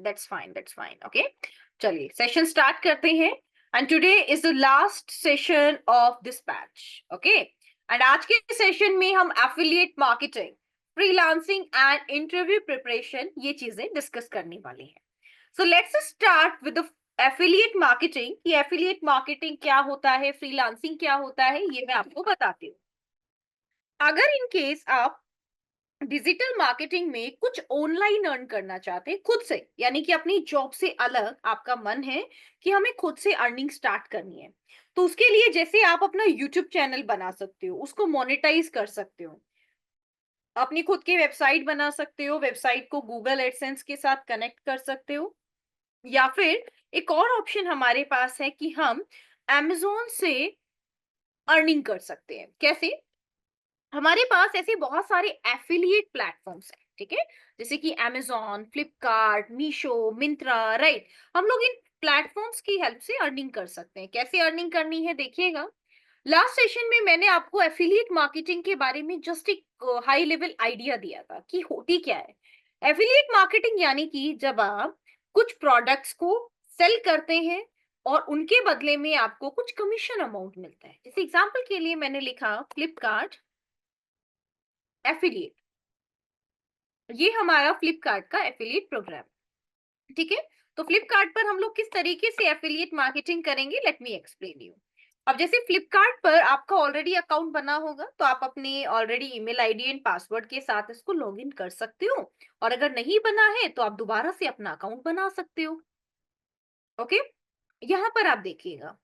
That's fine, that's fine. Okay, चलिए session start करते हैं। And today is the last session of this batch. Okay, and आज के session में हम affiliate marketing, freelancing and interview preparation ये चीजें डिस्कस करने वाले हैं। So let's start with the affiliate marketing. ये एफिलिएट मार्केटिंग क्या होता है, फ्रीलांसिंग क्या होता है, ये मैं आपको बताती हूँ। अगर इन केस आप डिजिटल मार्केटिंग में कुछ ऑनलाइन अर्न करना चाहते हैं खुद से, यानी कि अपनी जॉब से अलग आपका मन है कि हमें खुद से अर्निंग स्टार्ट करनी है, तो उसके लिए जैसे आप अपना यूट्यूब चैनल बना सकते हो, उसको मोनेटाइज कर सकते हो, अपनी खुद की वेबसाइट बना सकते हो, वेबसाइट को गूगल एडसेंस के साथ कनेक्ट कर सकते हो, या फिर एक और ऑप्शन हमारे पास है कि हम Amazon से अर्निंग कर सकते हैं। कैसे? हमारे पास ऐसे बहुत सारे एफिलिएट प्लेटफॉर्म्स हैं, ठीक है, जैसे कि Amazon, फ्लिपकार्ट, मीशो, मिंत्रा, राइट। हम लोग इन प्लेटफॉर्म्स की हेल्प से अर्निंग कर सकते हैं। कैसे अर्निंग करनी है देखिएगा। लास्ट सेशन में मैंने आपको एफिलिएट मार्केटिंग के बारे में जस्ट एक हाई लेवल आइडिया दिया था कि होती क्या है। एफिलिएट मार्केटिंग यानी कि जब आप कुछ प्रोडक्ट्स को सेल करते हैं और उनके बदले में आपको कुछ कमीशन अमाउंट मिलता है। जैसे एग्जांपल के लिए मैंने लिखा फ्लिपकार्ट एफिलिएट, ये हमारा फ्लिपकार्ट का एफिलिएट प्रोग्राम, ठीक है। तो फ्लिपकार्ट पर हम लोग किस तरीके से एफिलिएट मार्केटिंग करेंगे, लेट मी एक्सप्लेन यू। अब जैसे फ्लिपकार्ट पर आपका ऑलरेडी अकाउंट बना होगा, तो आप अपने already email ID and password के साथ इसको लॉगिन कर सकते हो, और अगर नहीं बना है तो आप दोबारा से अपना अकाउंट बना सकते हो। ओके, यहाँ पर आप देखिएगा,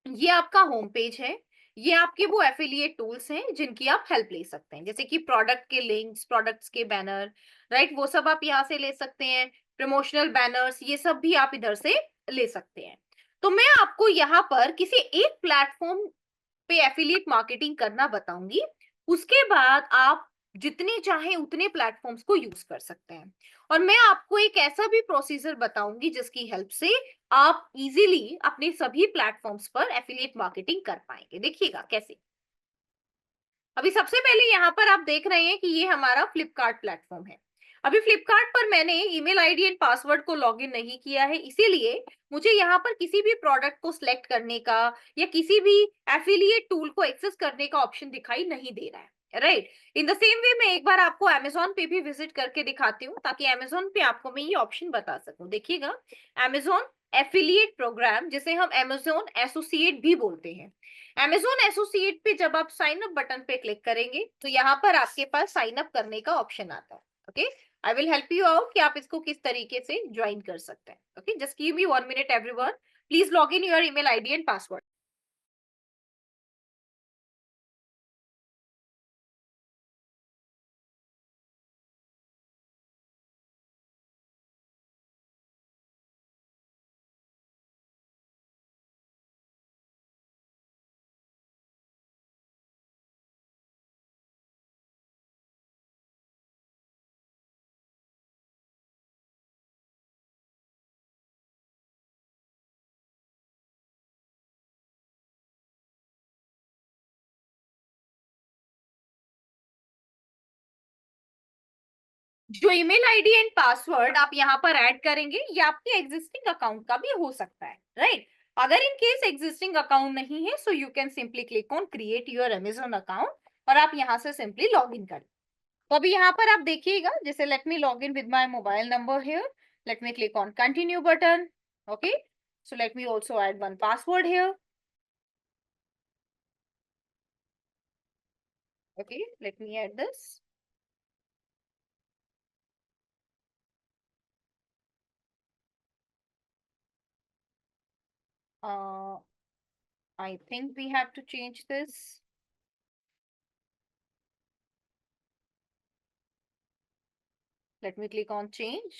ये आपका होम पेज है। ये आपके वो एफिलिएट टूल्स हैं जिनकी आप हेल्प ले सकते हैं, जैसे कि प्रोडक्ट के लिंक्स, प्रोडक्ट्स के बैनर, राइट, वो सब आप यहाँ से ले सकते हैं। प्रमोशनल बैनर्स, ये सब भी आप इधर से ले सकते हैं। तो मैं आपको यहाँ पर किसी एक प्लेटफॉर्म पे एफिलिएट मार्केटिंग करना बताऊंगी, उसके बाद आप जितने चाहें उतने प्लेटफॉर्म्स को यूज कर सकते हैं। और मैं आपको एक ऐसा भी प्रोसीजर बताऊंगी जिसकी हेल्प से आप इजीली अपने सभी प्लेटफॉर्म्स पर एफिलिएट मार्केटिंग कर पाएंगे। देखिएगा कैसे। अभी सबसे पहले यहाँ पर आप देख रहे हैं कि ये हमारा फ्लिपकार्ट प्लेटफॉर्म है। अभी फ्लिपकार्ट पर मैंने ईमेल आईडी एंड पासवर्ड को लॉगिन नहीं किया है, इसीलिए मुझे यहाँ पर किसी भी प्रोडक्ट को सिलेक्ट करने का या किसी भी एफिलिएट टूल को एक्सेस करने का ऑप्शन दिखाई नहीं दे रहा है, right. In the same way मैं एक बार आपको Amazon पे भी विजिट करके दिखाती हूँ, ताकि Amazon पे आपको मैं ये ऑप्शन बता सकूं। देखिएगा, Amazon एफिलिएट प्रोग्राम, जिसे हम Amazon एसोसिएट भी बोलते हैं। Amazon एसोसिएट पे जब आप साइन अप बटन पे क्लिक करेंगे तो यहाँ पर आपके पास साइन अप करने का ऑप्शन आता है। Okay, I will help you out कि आप इसको किस तरीके से ज्वाइन कर सकते हैं। Okay, just give me 1 minute everyone, please log in your email ID and password. जो ईमेल आईडी एंड पासवर्ड आप यहाँ पर ऐड करेंगे, ये आपके एग्जिस्टिंग अकाउंट का भी हो सकता है, राइट। अगर इन केस एग्जिस्टिंग अकाउंट नहीं है, सो you can simply click on create your Amazon account, और आप यहाँ से सिंपली लॉग इन करें। तो अभी यहाँ पर आप देखिएगा, जैसे let me log in with my mobile number here, late me click on continue button. Okay, so let me also add one password here. Okay, late me add this. I think we have to change this. Let me click on change.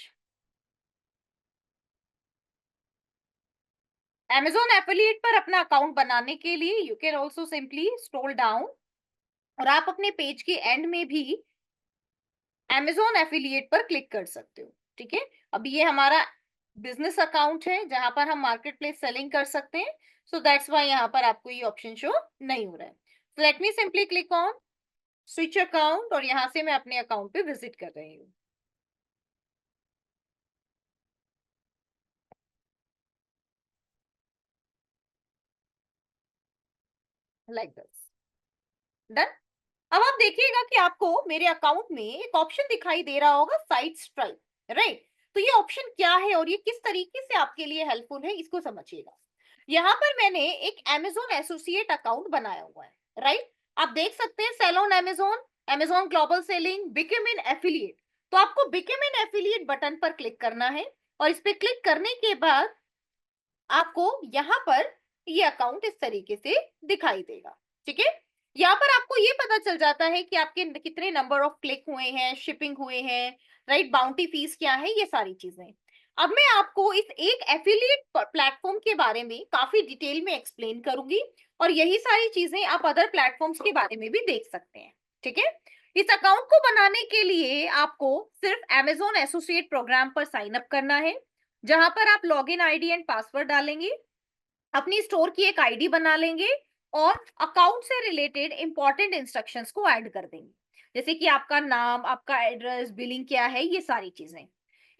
Amazon affiliate पर अपना account बनाने के लिए you can also simply scroll down, और आप अपने page के and में भी Amazon एफिलिएट पर क्लिक कर सकते हो, ठीक है। अभी ये हमारा बिजनेस अकाउंट है जहां पर हम मार्केट प्लेस सेलिंग कर सकते हैं, सो दैट्स वाई यहाँ पर आपको ये ऑप्शन शो नहीं हो रहा है। So let me simply click on switch account, और यहाँ से मैं अपने अकाउंट पे विजिट कर रही हूँ। Like this. डन। अब आप देखिएगा कि आपको मेरे अकाउंट में एक ऑप्शन दिखाई दे रहा होगा, साइट स्ट्राइप, राइट। तो ये ऑप्शन क्या है और ये किस तरीके से आपके लिए हेल्पफुल है, इसको समझिएगा। यहाँ पर मैंने एक Amazon एसोसिएट अकाउंट बनाया हुआ है, राइट। आप देख सकते हैं sell on Amazon, Amazon global selling, become an affiliate. तो आपको बिकम एन एफिलिएट बटन पर क्लिक करना है और इस पे क्लिक करने के बाद आपको यहाँ पर ये अकाउंट इस तरीके से दिखाई देगा, ठीक है। यहाँ पर आपको ये पता चल जाता है कि आपके कितने नंबर ऑफ क्लिक हुए हैं, शिपिंग हुए हैं, राइट, बाउंटी फीस क्या है, ये सारी चीजें। अब मैं आपको इस एक एफिलिएट प्लेटफॉर्म के बारे में काफी डिटेल में एक्सप्लेन करूंगी और यही सारी चीजें आप अदर प्लेटफॉर्म्स के बारे में भी देख सकते हैं, ठीक है। इस अकाउंट को बनाने के लिए आपको सिर्फ Amazon एसोसिएट प्रोग्राम पर साइन अप करना है, जहां पर आप लॉगिन आईडी एंड पासवर्ड डालेंगे, अपनी स्टोर की एक आईडी बना लेंगे और अकाउंट से रिलेटेड इंपॉर्टेंट इंस्ट्रक्शंस को ऐड कर देंगे, जैसे कि आपका नाम, आपका एड्रेस, बिलिंग क्या है, ये सारी चीजें।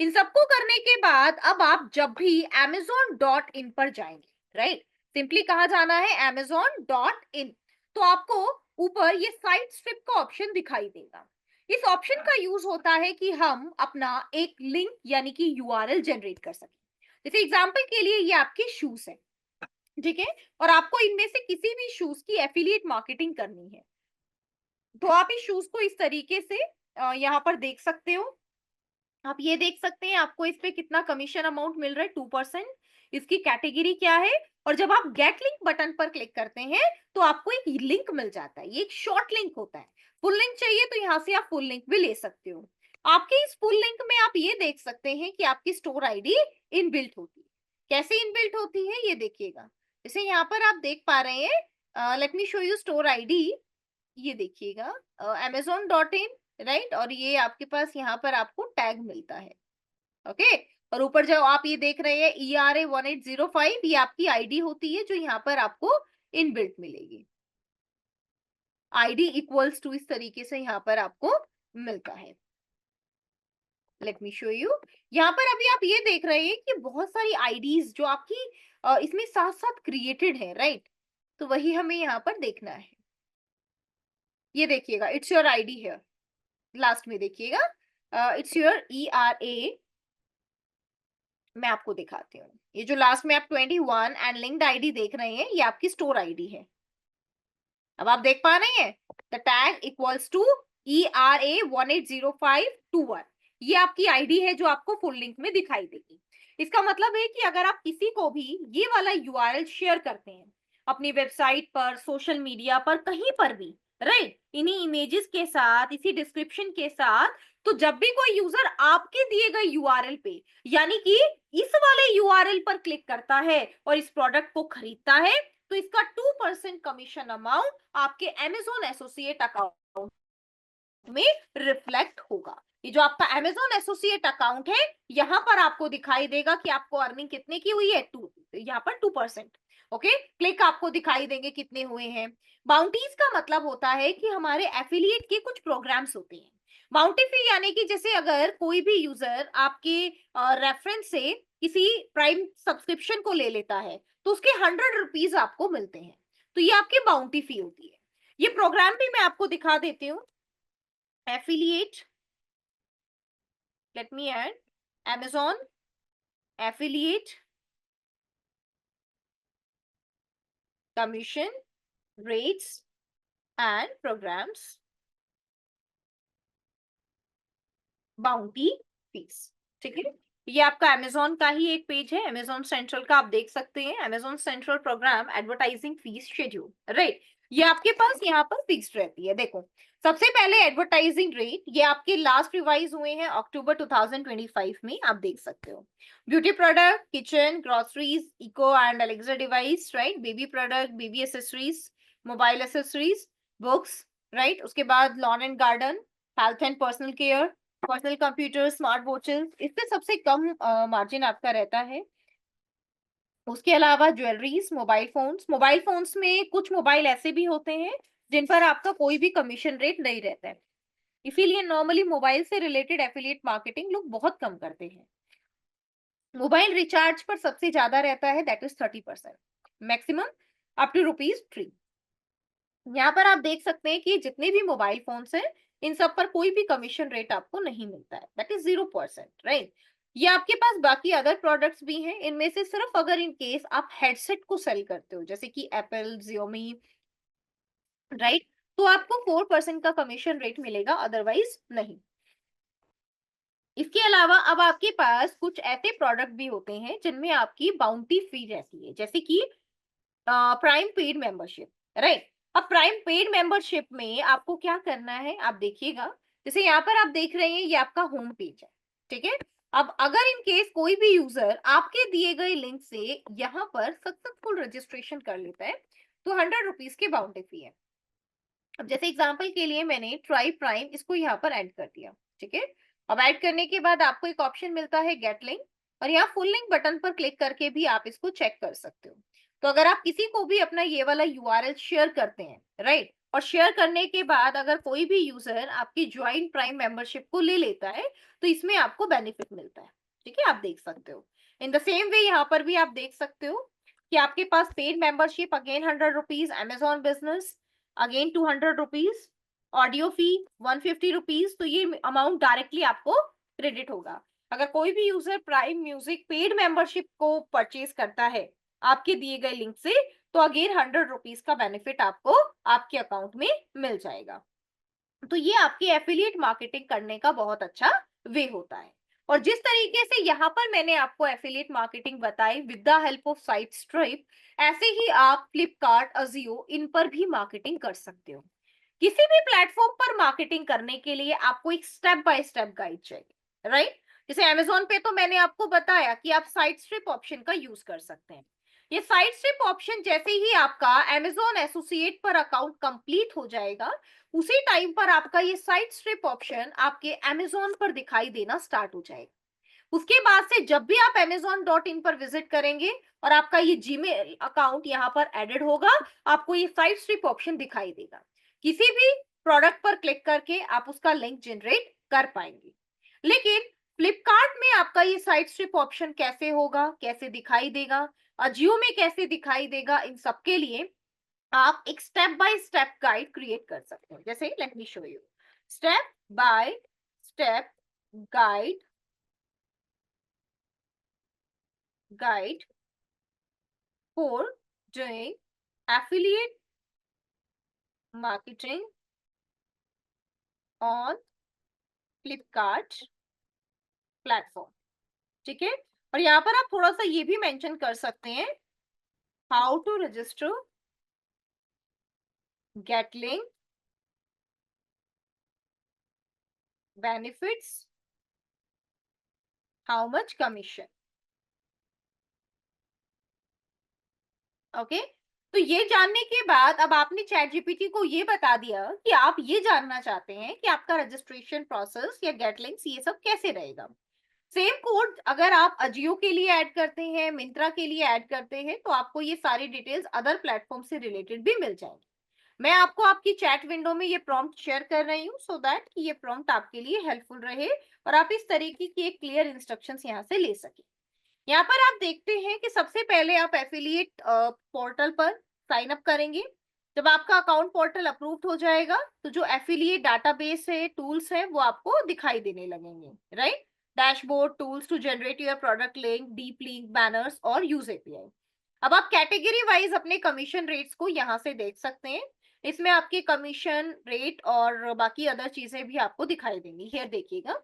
इन सबको करने के बाद अब आप जब भी amazon.in पर जाएंगे, राइट, सिंपली कहाँ जाना है, amazon.in। तो आपको ऊपर ये साइट स्ट्रिप का ऑप्शन दिखाई देगा। इस ऑप्शन का यूज होता है कि हम अपना एक लिंक यानी कि यूआरएल जनरेट कर सकें। जैसे एग्जांपल के लिए ये आपके शूज है, ठीक है, और आपको इनमें से किसी भी शूज की एफिलिएट मार्केटिंग करनी है, तो आप इस शूज को इस तरीके से यहाँ पर देख सकते हो। आप ये देख सकते हैं आपको इस पे कितना कमीशन अमाउंट मिल रहा है, 2%। इसकी कैटेगरी क्या है, और जब आप गेट लिंक बटन पर क्लिक करते हैं तो आपको एक लिंक मिल जाता है, ये एक शॉर्ट लिंक होता है। फुल लिंक चाहिए तो यहाँ से आप फुल लिंक भी ले सकते हो। आपके इस फुल लिंक में आप ये देख सकते हैं कि आपकी स्टोर आईडी इनबिल्ट होती है। कैसे इनबिल्ट होती है ये देखिएगा। जैसे यहाँ पर आप देख पा रहे हैं, late me show you store ID. ये देखिएगा amazon.in, राइट, और ये आपके पास यहाँ पर आपको टैग मिलता है, ओके। और ऊपर जो आप ये देख रहे हैं ERA1805, ये आपकी आईडी होती है जो यहाँ पर आपको इनबिल्ट मिलेगी। आईडी इक्वल्स टू इस तरीके से यहाँ पर आपको मिलता है। Late me show you. यहाँ पर अभी आप ये देख रहे हैं कि बहुत सारी आईडीज जो आपकी इसमें साथ साथ क्रिएटेड है, राइट। तो वही हमें यहाँ पर देखना है। ये देखिएगा, it's your ID here, last में देखिएगा, इट्स योर ERA। मैं आपको दिखाती हूँ, ये जो लास्ट में आप 21 एंड लिंक्ड आईडी देख रहे हैं, ये आपकी स्टोर आईडी है। अब आप देख पा रहे हैं the tag equals to ERA180521। ये आपकी आईडी है जो आपको फुल लिंक में दिखाई देगी। इसका मतलब है कि अगर आप किसी को भी ये वाला यूआरएल शेयर करते हैं अपनी वेबसाइट पर, सोशल मीडिया पर, कहीं पर भी, राइट, इन्हीं इमेजेस के साथ, इसी डिस्क्रिप्शन के साथ, तो जब भी कोई यूजर आपके दिए गए यूआरएल पे यानी कि इस वाले यूआरएल पर क्लिक करता है और इस प्रोडक्ट को खरीदता है, तो इसका 2% कमीशन अमाउंट आपके Amazon एसोसिएट अकाउंट में रिफ्लेक्ट होगा। ये जो आपका Amazon एसोसिएट अकाउंट है, यहाँ पर आपको दिखाई देगा कि आपको अर्निंग कितने की हुई है, 2, यहाँ पर 2%। ओके, क्लिक आपको दिखाई देंगे कितने हुए हैं। बाउंटीज का मतलब होता है कि हमारे एफिलिएट के कुछ प्रोग्राम्स होते हैं। बाउंटी फी यानी कि जैसे अगर कोई भी यूजर आपके रेफरेंस से किसी प्राइम सब्सक्रिप्शन को ले लेता है तो उसके 100 रुपीज आपको मिलते हैं, तो ये आपकी बाउंटी फी होती है। ये प्रोग्राम भी मैं आपको दिखा देती हूँ। Affiliate, let me add Amazon affiliate commission rates and programs bounty fees, ठीक है। ये आपका Amazon का ही एक पेज है, Amazon सेंट्रल का, आप देख सकते हैं Amazon central program advertising fees schedule, right. ये आपके पास यहाँ पर फिक्स्ड रहती है। देखो, सबसे पहले एडवर्टाइजिंग रेट, ये आपके लास्ट रिवाइज हुए हैं अक्टूबर 2025 में, आप देख सकते हो। Beauty product, kitchen, groceries, Echo and Alexa device, right, baby product, baby accessories, mobile accessories, books, right, उसके बाद lawn and garden, health and personal care, personal computer, smart watches, इससे सबसे कम मार्जिन आपका रहता है। उसके अलावा ज्वेलरीज, मोबाइल फोन्स में कुछ मोबाइल ऐसे भी होते हैं जिन पर आपका कोई भी कमीशन रेट नहीं रहता है, इसीलिए नॉर्मली मोबाइल से रिलेटेड एफिलिएट मार्केटिंग लोग बहुत कम करते हैं। मोबाइल रिचार्ज पर सबसे ज्यादा रहता है, that is 30%, maximum up to ₹3। यहाँ पर आप देख सकते हैं कि जितने भी मोबाइल फोन्स हैं, इन सब पर कोई भी कमीशन रेट आपको नहीं मिलता है, दैट इज 0%, राइट। ये आपके पास बाकी अदर प्रोडक्ट्स भी हैं, इनमें से सिर्फ अगर इन केस आप हेडसेट को सेल करते हो, जैसे कि एप्पल, जियोमी, राइट, तो आपको 4% का कमीशन रेट मिलेगा, अदरवाइज नहीं। इसके अलावा अब आपके पास कुछ ऐसे प्रोडक्ट भी होते हैं जिनमें आपकी बाउंटी फी रहती है, जैसे कि प्राइम पेड मेंबरशिप, राइट। अब प्राइम पेड मेंबरशिप में आपको क्या करना है, आप देखिएगा, जैसे यहाँ पर आप देख रहे हैं ये आपका होम पेज है, ठीक है। अब अगर इन केस कोई भी यूजर आपके दिए गए लिंक से यहाँ पर सक्सेसफुल रजिस्ट्रेशन कर लेता है, तो 100 रुपीज की बाउंटी फी है। अब जैसे एग्जांपल के लिए मैंने ट्राई प्राइम इसको यहाँ पर ऐड कर दिया, ठीक है। अब ऐड करने के बाद आपको एक ऑप्शन मिलता है गेट लिंक, और यहाँ फुल लिंक बटन पर क्लिक करके भी आप इसको चेक कर सकते हो। तो अगर आप किसी को भी अपना ये वाला यूआरएल शेयर करते हैं, राइट, और शेयर करने के बाद अगर कोई भी यूजर आपकी ज्वाइन प्राइम मेंबरशिप को ले लेता है, तो इसमें आपको बेनिफिट मिलता है, ठीक है, आप देख सकते हो। इन द सेम वे यहाँ पर भी आप देख सकते हो कि आपके पास paid membership again 100 rupees, Amazon business again 200 rupees, audio fee 150 rupees, तो ये अमाउंट डायरेक्टली आपको क्रेडिट होगा। अगर कोई भी user prime music paid membership को परचेज करता है आपके दिए गए लिंक से, तो अगेन 100 रुपीज का बेनिफिट आपको आपके अकाउंट में मिल जाएगा। तो ये आपकी एफिलिएट मार्केटिंग करने का बहुत अच्छा वे होता है। और जिस तरीके से यहाँ पर मैंने आपको एफिलिएट मार्केटिंग बताई with the help of site strip, ऐसे ही आप फ्लिपकार्ट, अजियो, इन पर भी मार्केटिंग कर सकते हो। किसी भी प्लेटफॉर्म पर मार्केटिंग करने के लिए आपको एक स्टेप बाय स्टेप गाइड चाहिए, राइट। जैसे अमेजोन पे तो मैंने आपको बताया कि आप साइट स्ट्रिप ऑप्शन का यूज कर सकते हैं। ये साइट स्ट्रिप ऑप्शन जैसे ही आपका अमेजोन एसोसिएट पर अकाउंट कंप्लीट हो जाएगा, उसी टाइम पर आपका ये साइट स्ट्रिप ऑप्शन आपके अमेजोन पर दिखाई देना स्टार्ट हो जाएगा। उसके बाद से जब भी आप amazon.in पर विजिट करेंगे और आपका ये जीमेल अकाउंट यहाँ पर एडेड होगा, आपको ये साइट स्ट्रिप ऑप्शन दिखाई देगा। किसी भी प्रोडक्ट पर क्लिक करके आप उसका लिंक जनरेट कर पाएंगे। लेकिन फ्लिपकार्ट में आपका ये साइट स्ट्रिप ऑप्शन कैसे होगा, कैसे दिखाई देगा, अजियो में कैसे दिखाई देगा, इन सब के लिए आप एक step by step guide create कर सकते हैं। जैसे late me show you step by step guide for doing affiliate marketing on Flipkart platform, ठीक है। और यहाँ पर आप थोड़ा सा ये भी मेंशन कर सकते हैं, how to register, get link, benefits, how much commission, okay. तो ये जानने के बाद अब आपने चैट जीपीटी को ये बता दिया कि आप ये जानना चाहते हैं कि आपका रजिस्ट्रेशन प्रोसेस या गेट लिंक्स ये सब कैसे रहेगा। सेम कोड अगर आप अजियो के लिए ऐड करते हैं, मिंत्रा के लिए ऐड करते हैं, तो आपको ये सारी डिटेल्स अदर प्लेटफॉर्म से रिलेटेड भी मिल जाएंगी। मैं आपको आपकी चैट विंडो में ये प्रॉम्प्ट शेयर कर रही हूँ सो दैट कि ये प्रॉम्प्ट आपके लिए हेल्पफुल रहे और आप इस तरीके की एक क्लियर इंस्ट्रक्शंस यहाँ से ले सके। यहाँ पर आप देखते हैं कि सबसे पहले आप एफिलिएट पोर्टल पर साइन अप करेंगे। जब आपका अकाउंट पोर्टल अप्रूव्ड हो जाएगा, तो जो एफिलिएट डाटाबेस है, टूल्स है, वो आपको दिखाई देने लगेंगे, right. Dashboard, tools to generate your product link, deep link, banners और यूज एपीआई। अब आप कैटेगरी वाइज अपने कमीशन रेट्स को यहाँ से देख सकते हैं। इसमें आपके कमीशन रेट और बाकी अदर चीजें भी आपको दिखाई देंगी। हियर देखिएगा,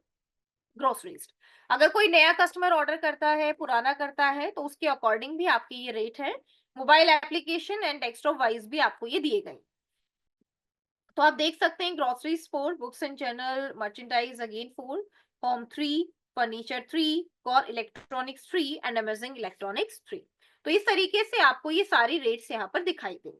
ग्रोसरीज, अगर कोई नया कस्टमर ऑर्डर करता है, पुराना करता है, तो उसके अकॉर्डिंग भी आपके ये रेट है। Mobile application and desktop wise भी आपको ये दिए गए। तो आप देख सकते हैं groceries 4, books and journal, merchandise again 4, home 3, furniture 3, core electronics 3 and amazing electronics 3। तो इस तरीके से आपको ये सारी रेट्स यहाँ पर दिखाई देंगे।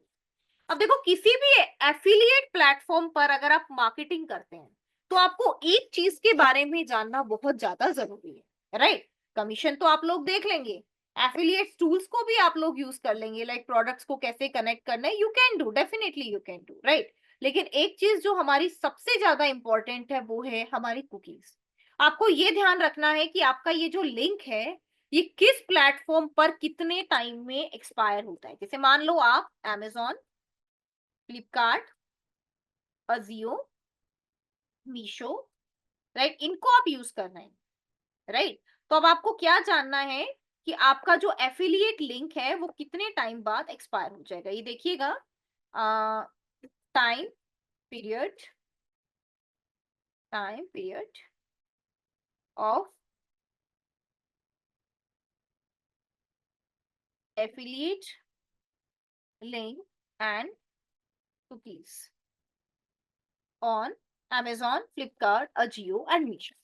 अब देखो, किसी भी एफिलिएट प्लेटफॉर्म पर अगर आप मार्केटिंग करते हैं, तो आपको एक चीज के बारे में जानना बहुत ज्यादा जरूरी है, राइट। कमीशन तो आप लोग देख लेंगे, एफिलिएट टूल्स को भी आप लोग यूज कर लेंगे, लाइक प्रोडक्ट्स को कैसे कनेक्ट करना है, you can do, definitely you can do, right. लेकिन एक चीज जो हमारी सबसे ज्यादा इंपॉर्टेंट है, वो है हमारी कुकीज। आपको ये ध्यान रखना है कि आपका ये जो लिंक है, ये किस प्लेटफॉर्म पर कितने टाइम में एक्सपायर होता है। जैसे मान लो आप Amazon फ्लिपकार्ट, अजियो, मीशो, राइट, इनको आप यूज कर रहे हैं, राइट। तो अब आपको क्या जानना है कि आपका जो एफिलिएट लिंक है वो कितने टाइम बाद एक्सपायर हो जाएगा। ये देखिएगा, time period, time period of affiliate link and cookies on Amazon, Flipkart, Ajio and Meesho.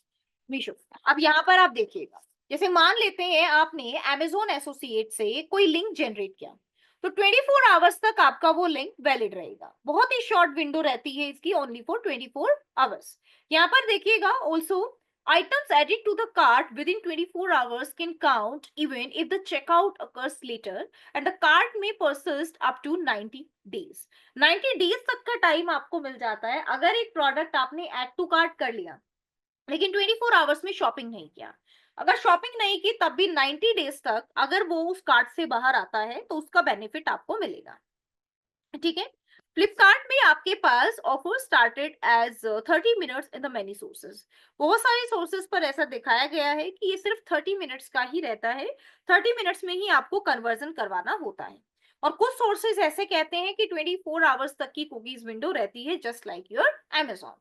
Meesho, अब यहाँ पर आप देखिएगा, जैसे मान लेते हैं आपने Amazon एसोसिएट से कोई लिंक जनरेट किया, तो 24 आवर्स तक आपका वो लिंक वैलिड रहेगा। बहुत ही शॉर्ट विंडो रहती है इसकी, ओनली फॉर 24 आवर्स। यहाँ पर देखिएगा, also items added to the cart within 24 hours can count even if the checkout occurs later, and the cart may persist up to 90 days। 90 days तक का टाइम आपको मिल जाता है अगर एक प्रोडक्ट आपने एड टू कार्ट कर लिया लेकिन 24 आवर्स में शॉपिंग नहीं किया। अगर शॉपिंग नहीं की तब भी 90 डेज तक अगर वो उस कार्ट से बाहर आता है तो उसका बेनिफिट आपको मिलेगा, ठीक है। फ्लिपकार्ट में आपके पास offer started as 30 minutes in the many sources. बहुत सारे सोर्सेज पर ऐसा दिखाया गया है कि ये सिर्फ 30 मिनट्स का ही रहता है, 30 मिनट्स में ही आपको कन्वर्जन करवाना होता है। और कुछ सोर्सेज ऐसे कहते हैं कि 24 आवर्स तक की कुकीज विंडो रहती है, just like your Amazon।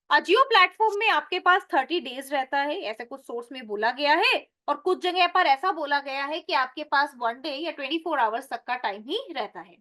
Ajio platform में आपके पास 30 डेज रहता है, ऐसे कुछ सोर्स में बोला गया है, और कुछ जगह पर ऐसा बोला गया है कि आपके पास 1 डे या 24 आवर्स तक का टाइम ही रहता है।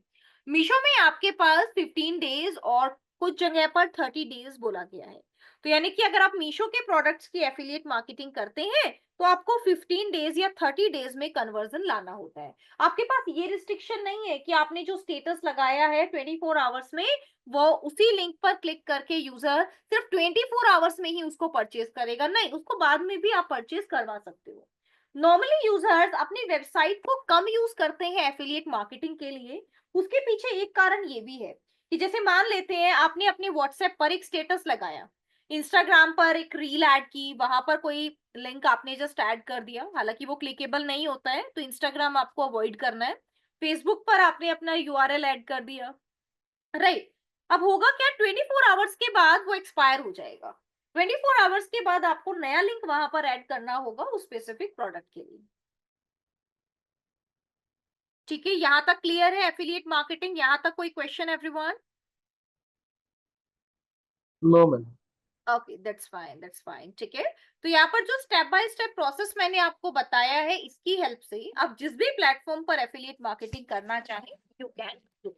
मीशो में आपके पास 15 डेज और कुछ जगह पर 30 डेज बोला गया है। तो यानी कि अगर आप मीशो के प्रोडक्ट्स की एफिलिएट मार्केटिंग करते हैं तो आपको 15 डेज या 30 डेज में कन्वर्जन लाना होता है। आपके पास ये रिस्ट्रिक्शन नहीं है कि आपने जो स्टेटस लगाया है 24 आवर्स में, वो उसी लिंक पर क्लिक करके यूजर सिर्फ 24 आवर्स में ही उसको परचेज करेगा, नहीं, उसको बाद में भी आप परचेज करवा सकते हो। नॉर्मली यूजर्स अपनी वेबसाइट को कम यूज करते हैं एफिलिएट मार्केटिंग के लिए। उसके पीछे एक कारण ये भी है कि जैसे मान लेते हैं आपने अपने व्हाट्सएप पर एक स्टेटस लगाया, इंस्टाग्राम पर एक रील ऐड की, वहां पर कोई लिंक आपने जस्ट ऐड कर दिया, हालांकि वो क्लिकेबल नहीं होता है तो इंस्टाग्राम आपको अवॉइड करना है। फेसबुक पर आपने अपना यूआरएल ऐड कर दिया, राइट। अब होगा क्या, 24 आवर्स के बाद वो एक्सपायर हो जाएगा। 24 आवर्स के बाद आपको नया लिंक वहां पर ऐड करना होगा उस स्पेसिफिक प्रोडक्ट के लिए, ठीक है। यहां तक क्लियर है एफिलिएट मार्केटिंग? यहां तक कोई question everyone? No ma'am. Okay, that's fine, ठीक है। तो यहाँ पर जो स्टेप बाय स्टेप प्रोसेस मैंने आपको बताया है, इसकी हेल्प से आप जिस भी प्लेटफॉर्म पर एफिलिएट मार्केटिंग करना चाहें यू कैन डू।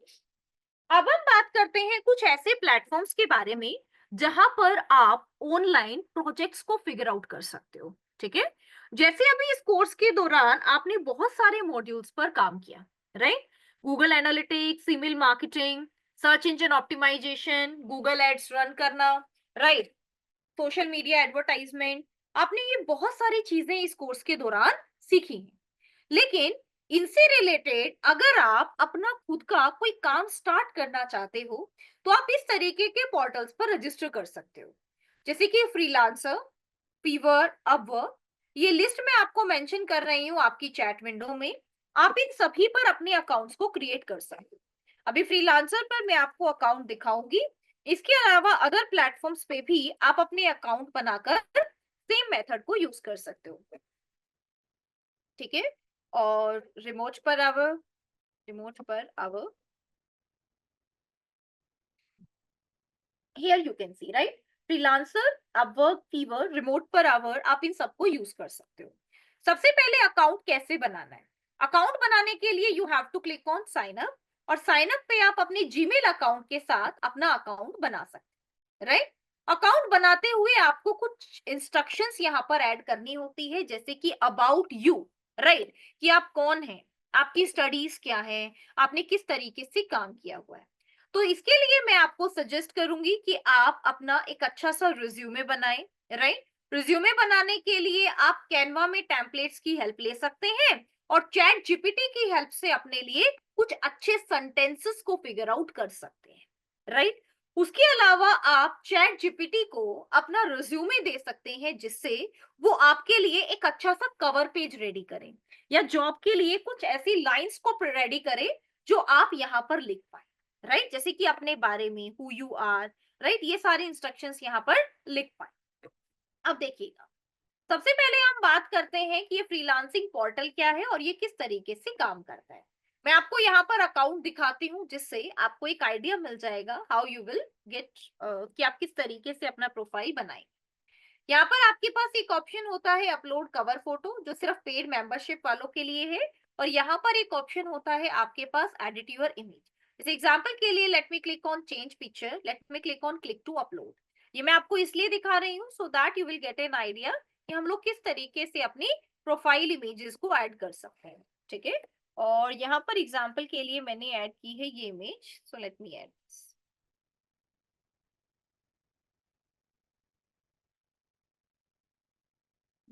अब हम बात करते हैं कुछ ऐसे प्लेटफॉर्म्स के बारे में जहां पर आप ऑनलाइन प्रोजेक्ट्स को फिगर आउट कर सकते हो, ठीक है। जैसे अभी इस कोर्स के दौरान आपने बहुत सारे मॉड्यूल्स पर काम किया, right. Google analytics, email marketing, search engine optimisation, Google ads run करना, राइट, सोशल मीडिया एडवर्टाइजमेंट, आपने ये बहुत सारी चीजें इस कोर्स के दौरान सीखी हैं। लेकिन इनसे रिलेटेड अगर आप अपना खुद का कोई काम स्टार्ट करना चाहते हो तो आप इस तरीके के पोर्टल्स पर रजिस्टर कर सकते हो, जैसे कि फ्रीलांसर, फीवर, अपवर्क। ये लिस्ट मैं आपको मेंशन कर रही हूँ आपकी चैट विंडो में। आप इन सभी पर अपने अकाउंट्स को क्रिएट कर सकते हो। अभी फ्रीलांसर पर मैं आपको अकाउंट दिखाऊंगी, इसके अलावा अदर प्लेटफॉर्म्स पे भी आप अपने अकाउंट बनाकर सेम मेथड को यूज कर सकते हो, ठीक है। और remote per hour here you can see, right, freelancer, Upwork, fever, remote per hour, आप इन सबको यूज कर सकते हो। सबसे पहले अकाउंट कैसे बनाना है? अकाउंट बनाने के लिए you have to click on sign up, और साइन अप पे आप अपने जीमेल अकाउंट के साथ अपना अकाउंट बना सकते हैं, राइट। अकाउंट बनाते हुए आपको कुछ इंस्ट्रक्शंस यहाँ पर ऐड करनी होती है, जैसे कि अबाउट यू, राइट, कि आप कौन हैं, आपकी स्टडीज क्या है, आपने किस तरीके से काम किया हुआ है। तो इसके लिए मैं आपको सजेस्ट करूंगी कि आप अपना एक अच्छा सा रिज्यूमे बनाएं, राइट। रिज्यूमे बनाने के लिए आप कैनवा में टेम्पलेट्स की हेल्प ले सकते हैं और चैट जीपीटी की हेल्प से अपने लिए कुछ अच्छे सेंटेंसेस को फिगर आउट कर सकते हैं, राइट। उसके अलावा आप चैट जीपीटी को अपना रिज्यूमे दे सकते हैं जिससे वो आपके लिए एक अच्छा सा कवर पेज रेडी करें, या जॉब के लिए कुछ ऐसी लाइंस को रेडी करें जो आप यहाँ पर लिख पाए, राइट, जैसे कि अपने बारे में, हु यू आर, राइट, ये सारे इंस्ट्रक्शंस यहाँ पर लिख पाए। अब देखिएगा, सबसे पहले हम बात करते हैं कि ये फ्रीलांसिंग पोर्टल क्या है और ये किस तरीके से काम करता है। मैं आपको यहाँ पर अकाउंट दिखाती हूँ जिससे आपको एक आइडिया मिल जाएगा हाउ यू विल गेट कि आप किस तरीके से अपना प्रोफाइल बनाएं। यहाँ पर आपके पास एक ऑप्शन होता है अपलोड कवर फोटो, जो सिर्फ पेड मेंबरशिप वालों के लिए है। और यहाँ पर एक ऑप्शन होता है आपके पास एडिट योर इमेज। इस एग्जांपल के लिए let me click on change picture, let me click on click to upload. ये मैं आपको इसलिए दिखा रही हूँ so that you will get an idea कि हम लोग किस तरीके से अपनी प्रोफाइल इमेजेस को ऐड कर सकते हैं। ठीक है, और यहाँ पर एग्जाम्पल के लिए मैंने ऐड की है ये इमेज, सो लेट मी ऐड।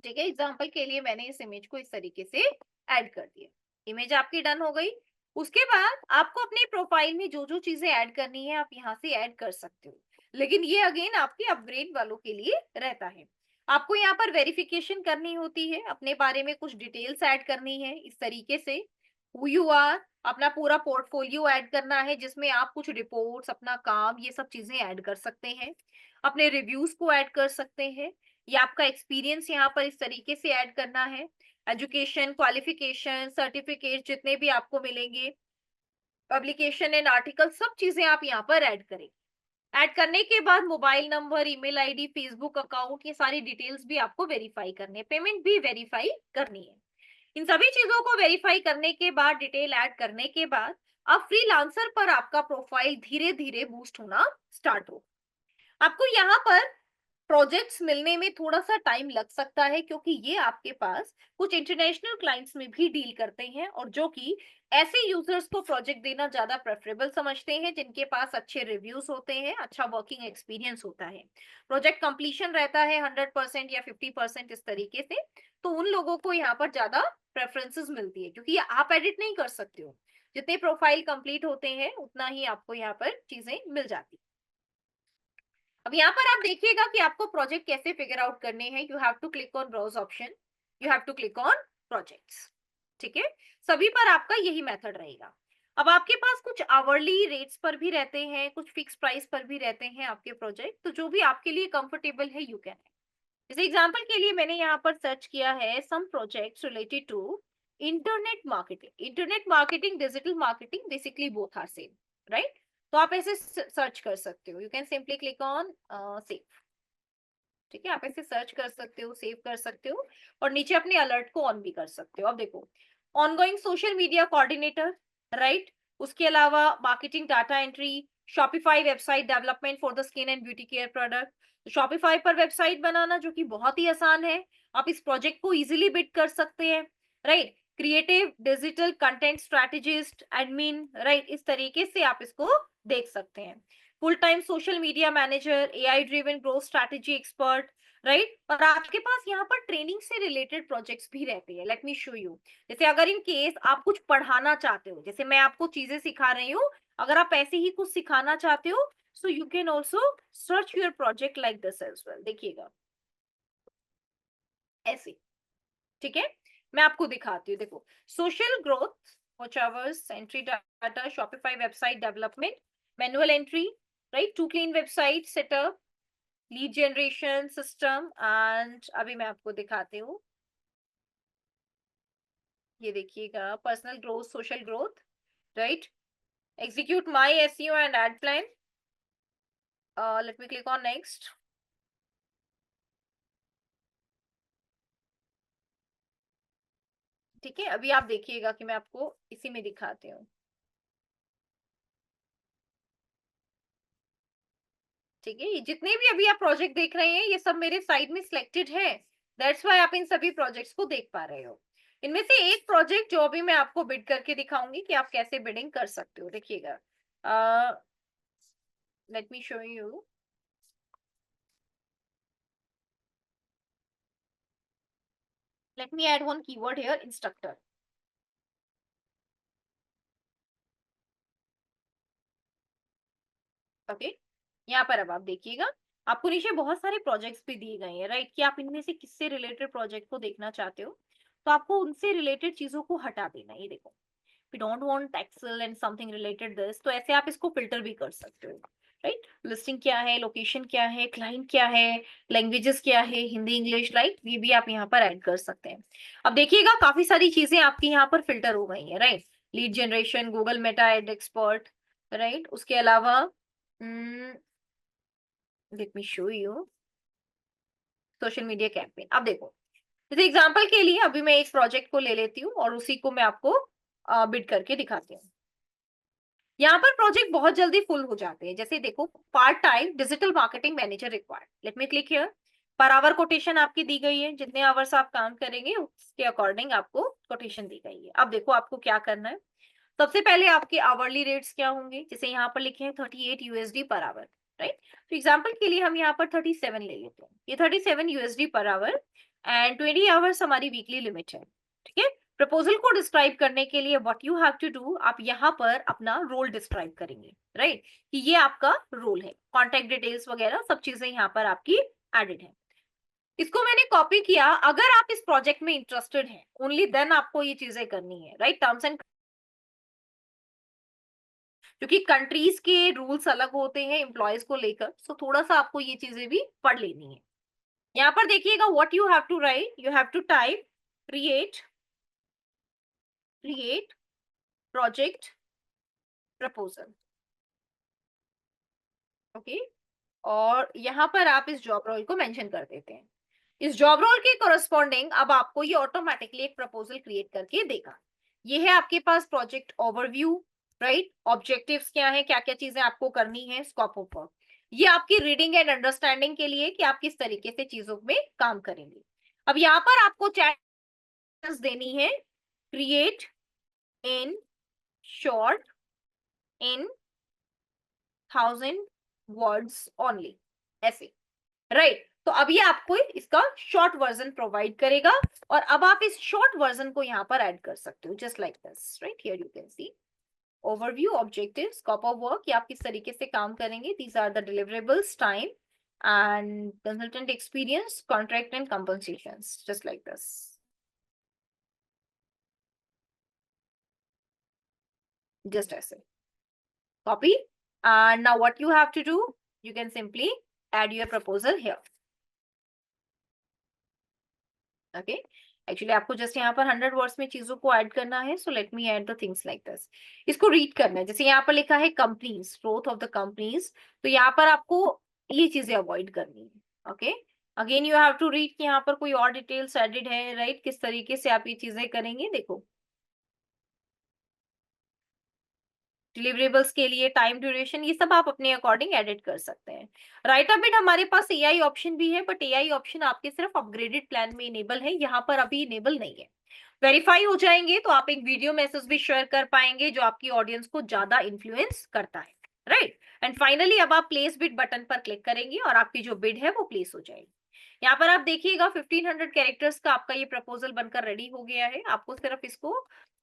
ठीक है, एग्जाम्पल के लिए मैंने इस इमेज को इस तरीके से ऐड कर दिया। इमेज आपकी डन हो गई। उसके बाद आपको अपने प्रोफाइल में जो जो चीजें ऐड करनी है आप यहाँ से ऐड कर सकते हो, लेकिन ये अगेन आपके अपग्रेड वालों के लिए रहता है। आपको यहाँ पर वेरिफिकेशन करनी होती है, अपने बारे में कुछ डिटेल्स ऐड करनी है इस तरीके से, हु यू आर, अपना पूरा पोर्टफोलियो ऐड करना है जिसमें आप कुछ रिपोर्ट्स, अपना काम, ये सब चीजें ऐड कर सकते हैं। अपने रिव्यूज को ऐड कर सकते हैं, या आपका एक्सपीरियंस यहाँ पर इस तरीके से ऐड करना है। एजुकेशन, क्वालिफिकेशन, सर्टिफिकेट जितने भी आपको मिलेंगे, पब्लिकेशन एंड आर्टिकल, सब चीजें आप यहाँ पर ऐड करें। ऐड करने के बाद mobile number, email ID, Facebook account, ये सारी डिटेल्स भी आपको वेरीफाई करनी है, पेमेंट भी वेरीफाई करनी है। इन सभी चीजों को वेरीफाई करने के बाद, डिटेल ऐड करने के बाद, अब फ्रीलांसर पर आपका प्रोफाइल धीरे धीरे बूस्ट होना स्टार्ट हो। आपको यहाँ पर प्रोजेक्ट्स मिलने में थोड़ा सा टाइम लग सकता है, क्योंकि ये आपके पास कुछ इंटरनेशनल क्लाइंट्स में भी डील करते हैं और जो कि ऐसे यूजर्स को प्रोजेक्ट देना ज्यादा प्रेफरेबल समझते हैं जिनके पास अच्छे रिव्यूज होते हैं, अच्छा वर्किंग एक्सपीरियंस होता है, प्रोजेक्ट कंप्लीशन रहता है 100% या 50% इस तरीके से। तो उन लोगों को यहाँ पर ज्यादा प्रेफरेंसेस मिलती है, क्योंकि ये आप एडिट नहीं कर सकते हो। जितने प्रोफाइल कंप्लीट होते हैं उतना ही आपको यहाँ पर चीजें मिल जाती है। अब यहाँ पर आप देखिएगा कि आपको प्रोजेक्ट कैसे फिगर आउट करने हैं। You have to click on browse option, you have to click on projects. ठीक है, सभी पर आपका यही मेथड रहेगा। अब आपके पास कुछ आवरली रेट्स पर भी रहते हैं, कुछ फिक्स प्राइस पर भी रहते हैं आपके प्रोजेक्ट, तो जो भी आपके लिए कंफर्टेबल है यू कैन। जैसे एग्जांपल के लिए मैंने यहाँ पर सर्च किया है some projects related to internet marketing. Internet marketing, digital marketing, basically both are same, right. तो आप ऐसे सर्च कर सकते हो, you can simply click on save. ठीक है, आप ऐसे सर्च कर सकते हो, सेव कर सकते हो, और नीचे अपने अलर्ट को ऑन भी कर सकते हो। अब देखो, ongoing social media coordinator, right, उसके अलावा marketing data entry, Shopify website development for the skin and beauty care product. Shopify पर वेबसाइट बनाना जो कि बहुत ही आसान है, आप इस प्रोजेक्ट को इजीली बिट कर सकते हैं, right. Creative digital content strategist, admin, right, इस तरीके से आप इसको देख सकते हैं। Full time social media manager, AI driven growth strategy expert, right. और आपके पास यहाँ पर ट्रेनिंग से रिलेटेड प्रोजेक्ट्स भी रहते हैं, लेट मी शो यू। जैसे अगर इन केस आप कुछ पढ़ाना चाहते हो, जैसे मैं आपको चीजें सिखा रही हूँ, अगर आप ऐसे ही कुछ सिखाना चाहते हो, so you can also search your project like this as well. देखिएगा ऐसे, ठीक है, मैं आपको दिखाती हूँ। देखो, social growth, watch hours, entry data, Shopify website development, manual entry, right, to clean website setup, lead generation system, and अभी मैं आपको दिखाती हूँ, ये देखिएगा, personal growth, social growth, right, execute my SEO and ad plan. Let me click on next. ठीक है, अभी आप देखिएगा कि मैं आपको इसी में दिखाती हूँ। ठीक है, ये जितने भी अभी आप प्रोजेक्ट देख रहे हैं ये सब मेरे साइड में सिलेक्टेड है, दैट्स व्हाई आप इन सभी प्रोजेक्ट्स को देख पा रहे हो। इनमें से एक प्रोजेक्ट जो अभी मैं आपको बिड करके दिखाऊंगी कि आप कैसे बिडिंग कर सकते हो, देखिएगा। Late me show you. Late me add one keyword here, instructor. Okay, यहाँ पर अब आप देखिएगा, आपको नीचे बहुत सारे प्रोजेक्ट्स भी दिए गए हैं, राइट, कि आप इनमें से किससे रिलेटेड प्रोजेक्ट को देखना चाहते हो, तो आपको उनसे रिलेटेड चीजों को हटा देना है। ये देखो, we don't want Excel and something related this, तो ऐसे आप इसको फिल्टर भी कर सकते हो, राइट। लिस्टिंग क्या है, लोकेशन क्या है, क्लाइंट क्या है, लैंग्वेजेस क्या है, हिंदी इंग्लिश, राइट, ये भी आप यहाँ पर ऐड कर सकते हैं। अब देखिएगा काफी सारी चीजें आपकी यहाँ पर फिल्टर हो गई है, right. Lead generation, Google Meta ad expert, right. उसके अलावा let me show you social media campaign. अब देखो, जैसे एग्जांपल के लिए अभी मैं इस प्रोजेक्ट को ले लेती हूँ और उसी को मैं आपको बिड करके दिखाती हूँ। यहाँ पर प्रोजेक्ट बहुत जल्दी फुल हो जाते हैं। जैसे देखो, part time digital marketing manager required, late me click here. Per hour quotation आपकी दी गई है, जितने आवर्स आप काम करेंगे उसके अकॉर्डिंग आपको कोटेशन दी गई है। अब देखो आपको क्या करना है। सबसे पहले आपके आवरली रेट्स क्या होंगे, जैसे यहाँ पर लिखे हैं 38 यूएसडी पर आवर, राइट। तो एग्जांपल के लिए हम यहाँ पर 37 ले लेते हैं, ये 37 USD per hour and 20 hours हमारी वीकली लिमिट है, ठीक है। प्रपोजल को डिस्क्राइब करने के लिए what you have to do, आप यहाँ पर अपना रोल डिस्क्राइब करेंगे, राइट, कि ये आपका रोल है। कॉन्टेक्ट डिटेल्स वगैरह सब चीजें यहाँ पर आपकी एडेड है। इसको मैंने कॉपी किया। अगर आप इस प्रोजेक्ट में इंटरेस्टेड हैं, ओनली देन आपको ये चीजें करनी है, राइट। टर्म्स एंड, क्योंकि कंट्रीज के रूल्स अलग होते हैं एम्प्लॉयज को लेकर, सो थोड़ा सा आपको ये चीजें भी पढ़ लेनी है। यहाँ पर देखिएगा, what you have to write, you have to type create project proposal, okay. और यहाँ पर आप इस जॉब रोल को मेंशन कर देते हैं। इस जॉब रोल के कोरस्पॉन्डिंग अब आपको ये ऑटोमेटिकली एक प्रपोजल क्रिएट करके देगा। ये है आपके पास प्रोजेक्ट ओवरव्यू, राइट। ऑब्जेक्टिव्स क्या है, क्या क्या चीजें आपको करनी है, स्कोप ऑफ वर्क। ये आपकी रीडिंग एंड अंडरस्टैंडिंग के लिए कि आप किस तरीके से चीजों में काम करेंगे। अब यहाँ पर आपको चैट्स देनी है, create in short in 1000 words only, ऐसे, राइट। तो अब ये आपको इसका शॉर्ट वर्जन प्रोवाइड करेगा और अब आप इस शॉर्ट वर्जन को यहाँ पर ऐड कर सकते हो, just like this, right. Here you can see overview, objective, scope of work, ये आप किस तरीके से काम करेंगे, these are the deliverables, time and consultant experience, contract and compensations, just like this, just ऐसे copy. And now what you have to do, you can simply add your proposal here, okay। Actually आपको just यहाँ पर 100 words में चीजों को add करना है, so let me add the things like this. इसको रीड करना है, जैसे यहाँ पर लिखा है companies, growth of the companies, तो यहाँ पर आपको ये चीजें अवॉइड करनी है, okay. Again you have to read कि यहाँ पर कोई और डिटेल्स एडेड है, राइट, किस तरीके से आप ये चीजें करेंगे। देखो, डिलीवरेबल्स के लिए टाइम ड्यूरेशन, ये सब आप अपने अकॉर्डिंग एडिट कर सकते हैं। राइट अप इट, हमारे पास एआई ऑप्शन भी है, बट एआई ऑप्शन आपके सिर्फ अपग्रेडेड प्लान में इनेबल है, यहाँ पर अभी इनेबल नहीं है। वेरीफाई हो जाएंगे तो आप एक वीडियो मैसेज भी शेयर कर पाएंगे जो आपकी ऑडियंस को ज्यादा इन्फ्लुएंस करता है, राइट। एंड फाइनली अब आप प्लेस बिड बटन पर क्लिक करेंगे और आपकी जो बिड है वो प्लेस हो जाएगी। यहाँ पर आप देखिएगा 1500 कैरेक्टर्स का आपका ये प्रपोजल बनकर रेडी हो गया है। आपको सिर्फ इसको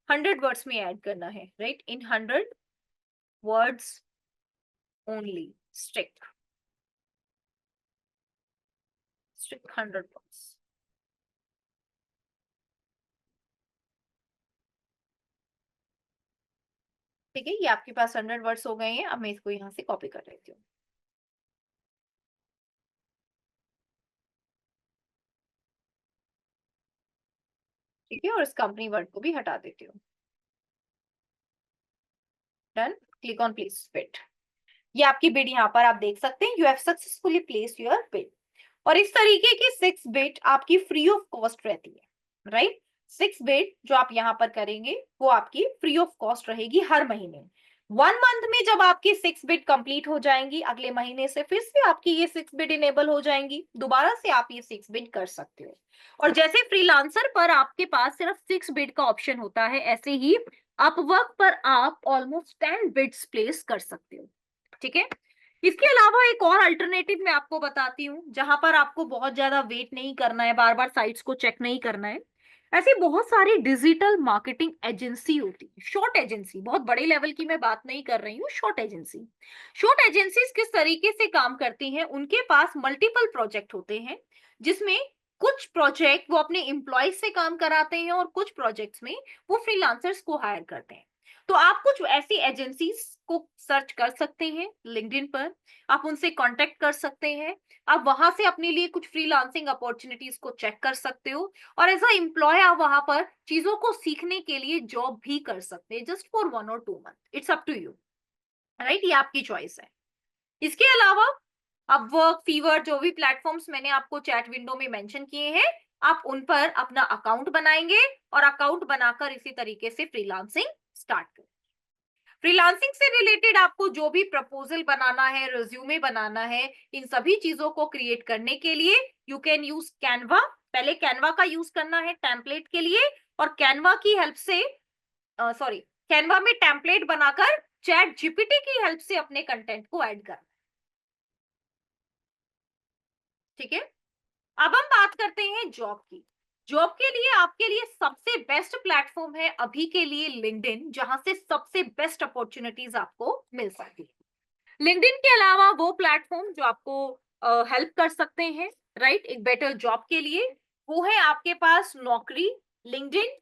100 वर्ड्स में ऐड करना है, राइट, इन 100 words only, strict 100 words, ठीक है। ये आपके पास 100 वर्ड्स हो गए हैं। अब मैं इसको यहाँ से कॉपी कर लेती हूँ, ठीक है, और इस कंपनी वर्ड को भी हटा देती हूँ। Done, click on place bid. ये आपकी बिड यहाँ पर आप देख सकते हैं, you have successfully place your bid. और इस तरीके की 6 बिड आपकी फ्री ऑफ कॉस्ट रहती है, राइट। 6 बिड जो आप यहाँ पर करेंगे वो आपकी फ्री ऑफ कॉस्ट रहेगी हर महीने। 1 मंथ में जब आपकी 6 बिड कंप्लीट हो जाएंगी, अगले महीने से फिर से आपकी ये 6 बिड इनेबल हो जाएंगी, दोबारा से आप ये 6 बिड कर सकते हो। और जैसे फ्रीलांसर पर आपके पास सिर्फ 6 बिड का ऑप्शन होता है, ऐसे ही अपवर्क पर आप ऑलमोस्ट 10 बिड्स प्लेस कर सकते हो, ठीक है। इसके अलावा एक और अल्टरनेटिव मैं आपको बताती हूँ, जहां पर आपको बहुत ज्यादा वेट नहीं करना है, बार बार साइट्स को चेक नहीं करना है। ऐसी बहुत सारी डिजिटल मार्केटिंग एजेंसी होती है, शॉर्ट एजेंसी, बहुत बड़े लेवल की मैं बात नहीं कर रही हूँ, शॉर्ट एजेंसी। शॉर्ट एजेंसीज किस तरीके से काम करती हैं, उनके पास मल्टीपल प्रोजेक्ट होते हैं, जिसमें कुछ प्रोजेक्ट वो अपने एम्प्लॉयज से काम कराते हैं और कुछ प्रोजेक्ट्स में वो फ्रीलांसर्स को हायर करते हैं। तो आप कुछ ऐसी एजेंसीज को सर्च कर सकते हैं लिंक्डइन पर, आप उनसे कांटेक्ट कर सकते हैं, आप वहां से अपने लिए कुछ फ्रीलांसिंग अपॉर्चुनिटीज को चेक कर सकते हो, और एज अ एम्प्लॉय आप वहां पर चीजों को सीखने के लिए जॉब भी कर सकते हैं, just for 1 or 2 month, it's up to you, right, ये आपकी चॉइस है। इसके अलावा अपवर्क, फीवर, जो भी प्लेटफॉर्म्स मैंने आपको चैट विंडो में मेंशन किए हैं, आप उन पर अपना अकाउंट बनाएंगे और अकाउंट बनाकर इसी तरीके से फ्रीलांसिंग स्टार्ट करें। फ्रीलांसिंग से रिलेटेड आपको जो भी प्रपोजल बनाना है, रिज्यूमे बनाना है, इन सभी चीजों को क्रिएट करने के लिए यू कैन यूज कैनवा। पहले कैनवा का यूज करना है टेम्पलेट के लिए, और कैनवा की हेल्प से कैनवा में टेम्पलेट बनाकर चैट जीपीटी की हेल्प से अपने कंटेंट को ऐड करना। ठीक है, अब हम बात करते हैं जॉब की। जॉब के लिए आपके लिए सबसे बेस्ट प्लेटफॉर्म है अभी के लिए लिंक्डइन, जहां से सबसे बेस्ट अपॉर्चुनिटीज आपको मिल सकती है। लिंक्डइन के अलावा वो प्लेटफॉर्म जो आपको हेल्प कर सकते हैं, राइट, एक बेटर जॉब के लिए, वो है आपके पास नौकरी, लिंक्डइन,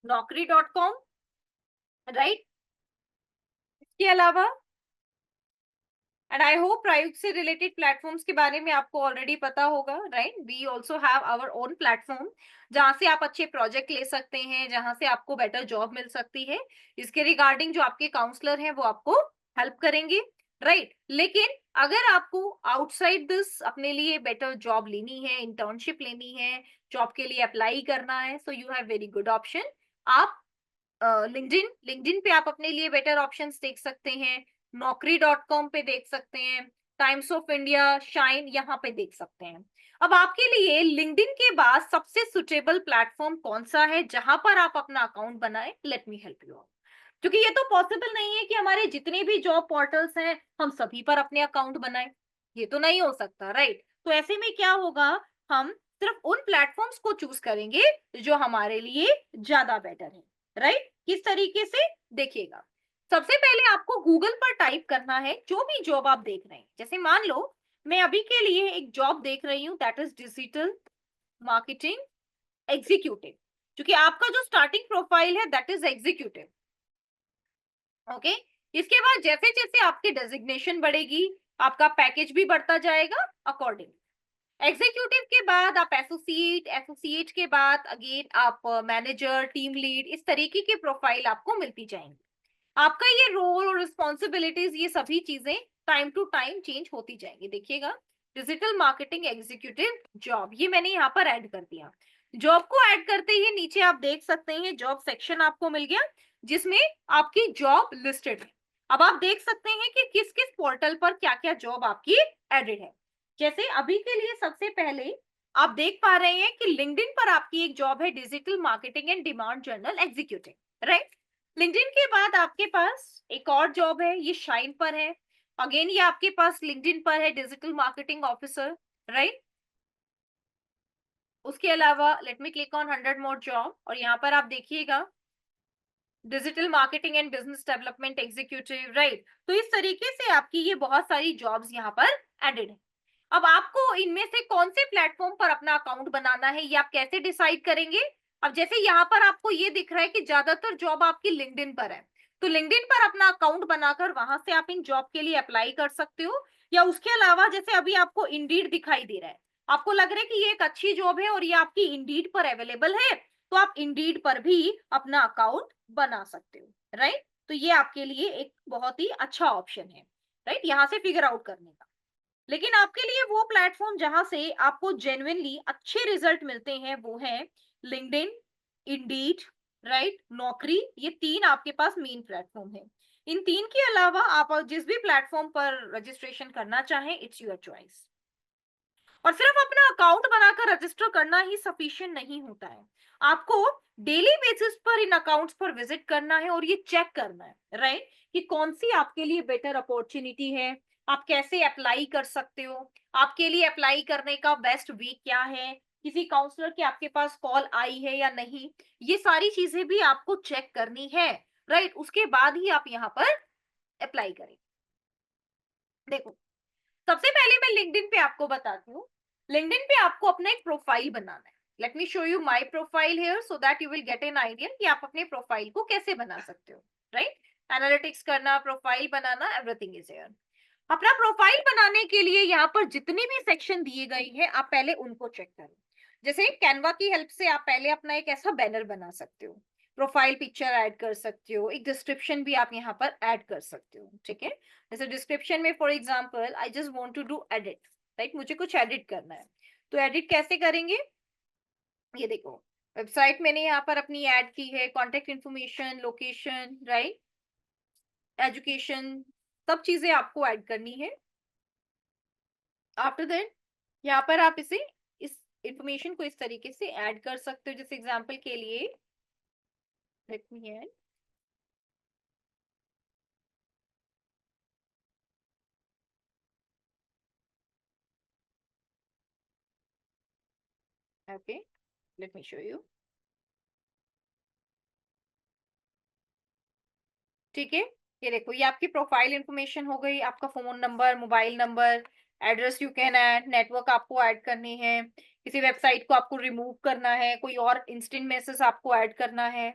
naukri.com, राइट। इसके अलावा एंड आई होप प्राइवेट से रिलेटेड प्लेटफॉर्म्स के बारे में आपको ऑलरेडी पता होगा, right. We also have our own platform, जहां से आप अच्छे प्रोजेक्ट ले सकते हैं, जहां से आपको बेटर जॉब मिल सकती है। इसके रिगार्डिंग जो आपके काउंसलर हैं वो आपको हेल्प करेंगे, राइट। लेकिन अगर आपको आउटसाइड दिस अपने लिए बेटर जॉब लेनी है, इंटर्नशिप लेनी है, जॉब के लिए अप्लाई करना है, so you have very good option. आप लिंक्डइन पे आप अपने लिए बेटर ऑप्शंस देख सकते हैं, naukri.com पे देख सकते हैं, टाइम्स ऑफ इंडिया, शाइन, यहाँ पे देख सकते हैं। अब आपके लिए लिंक्डइन के बाद सबसे सुटेबल प्लेटफॉर्म कौन सा है जहां पर आप अपना अकाउंट बनाए? Let me help you out. क्योंकि ये तो पॉसिबल नहीं है कि हमारे जितने भी जॉब पोर्टल्स हैं हम सभी पर अपने अकाउंट बनाए, ये तो नहीं हो सकता, राइट। तो ऐसे में क्या होगा, हम सिर्फ उन प्लेटफॉर्म्स को चूज करेंगे जो हमारे लिए ज्यादा बेटर है, राइट। किस तरीके से, देखिएगा। सबसे पहले आपको गूगल पर टाइप करना है जो भी जॉब आप देख रहे हैं। जैसे मान लो मैं अभी के लिए एक जॉब देख रही हूँ, that is digital marketing executive, क्योंकि आपका जो स्टार्टिंग प्रोफाइल है दैट इज एग्जीक्यूटिव, ओके। इसके बाद जैसे जैसे आपकी डेजिग्नेशन बढ़ेगी आपका पैकेज भी बढ़ता जाएगा अकॉर्डिंग। एग्जीक्यूटिव के बाद आप एसोसिएट, एसोसिएट के बाद अगेन आप मैनेजर, टीम लीड, इस तरीके की प्रोफाइल आपको मिलती जाएंगी। आपका ये रोल और रिस्पॉन्सिबिलिटीज, ये सभी चीजें टाइम टू टाइम चेंज होती जाएंगी। देखिएगा, डिजिटल मार्केटिंग एग्जीक्यूटिव जॉब, ये मैंने यहाँ पर ऐड कर दिया। जॉब को ऐड करते ही नीचे आप देख सकते हैं जॉब सेक्शन आपको मिल गया, जिसमें आपकी जॉब लिस्टेड है। अब आप देख सकते हैं कि किस किस पोर्टल पर क्या क्या जॉब आपकी एडेड है। जैसे अभी के लिए सबसे पहले आप देख पा रहे हैं कि लिंक्डइन पर आपकी एक जॉब है, digital marketing and demand general executive, right. LinkedIn के बाद आपके पास एक और जॉब है, ये शाइन पर है। अगेन ये आपके पास लिंक्डइन पर है, डिजिटल मार्केटिंग ऑफिसर, राइट। उसके अलावा let me click on 100 more job, और यहाँ पर आप देखिएगा digital marketing and business development executive, right. तो इस तरीके से आपकी ये बहुत सारी जॉब्स यहाँ पर एडेड है। अब आपको इनमें से कौन से प्लेटफॉर्म पर अपना अकाउंट बनाना है, ये आप कैसे डिसाइड करेंगे? अब जैसे यहाँ पर आपको ये दिख रहा है कि ज्यादातर जॉब आपकी लिंक्डइन पर है, तो लिंक्डइन पर अपना अकाउंट बनाकर वहां से आप इन जॉब के लिए अप्लाई कर सकते हो। या उसके अलावा जैसे अभी आपको इंडीड दिखाई दे रहा है, आपको लग रहा है कि ये एक अच्छी जॉब है और ये आपकी इंडीड पर अवेलेबल है, तो आप इंडीड पर भी अपना अकाउंट बना सकते हो, राइट। तो ये आपके लिए एक बहुत ही अच्छा ऑप्शन है, राइट, यहाँ से फिगर आउट करने का। लेकिन आपके लिए वो प्लेटफॉर्म जहां से आपको जेन्युइनली अच्छे रिजल्ट मिलते हैं वो है लिंक्डइन, इंडीड, राइट, नौकरी, ये तीन आपके पास मेन प्लेटफॉर्म है। इन तीन के अलावा आप जिस भी प्लेटफॉर्म पर रजिस्ट्रेशन करना चाहें, इट्स योर चॉइस। और सिर्फ अपना अकाउंट बनाकर रजिस्टर करना ही सफिशिएंट नहीं होता है, आपको डेली बेसिस पर इन अकाउंट्स पर विजिट करना है और ये चेक करना है, राइट, कि कौन सी आपके लिए बेटर अपॉर्चुनिटी है, आप कैसे अप्लाई कर सकते हो, आपके लिए अप्लाई करने का बेस्ट वीक क्या है, किसी काउंसलर की आपके पास कॉल आई है या नहीं, ये सारी चीजें भी आपको चेक करनी है, राइट। उसके बाद ही आप यहाँ पर अप्लाई करें। देखो, सबसे पहले मैं लिंक्डइन पे आपको बताती हूँ। लिंक्डइन पे आपको अपना एक प्रोफाइल बनाना है। Late me show you my profile here so that you will get an idea कि आप अपने प्रोफाइल को कैसे बना सकते हो। राइट? एनालिटिक्स करना, profile banana, everything is here. अपना प्रोफाइल बनाने के लिए यहाँ पर जितने भी सेक्शन दिए गए हैं आप पहले उनको चेक करें। जैसे कैनवा की हेल्प से आप पहले अपना एक ऐसा बैनर बना सकते हो, प्रोफाइल पिक्चर ऐड कर सकते हो, एक डिस्क्रिप्शन भी आप यहाँ पर ऐड कर सकते हो। ठीक है, जैसे डिस्क्रिप्शन में for example I just want to do edit, right, मुझे कुछ एडिट करना है, तो एडिट कैसे करेंगे, ये देखो, वेबसाइट मैंने यहाँ पर अपनी ऐड की है, contact information, location, right, education, सब चीजें आपको ऐड करनी है। आफ्टर दैट यहाँ पर आप इस इंफॉर्मेशन को इस तरीके से ऐड कर सकते हो। जैसे एग्जांपल के लिए let me add, okay, late me show you. ठीक है, ये देखो, ये आपकी प्रोफाइल इंफॉर्मेशन हो गई, आपका phone number, mobile number, address you can add, network आपको ऐड करनी है, किसी वेबसाइट को आपको रिमूव करना है, कोई और इंस्टेंट मैसेज आपको ऐड करना है,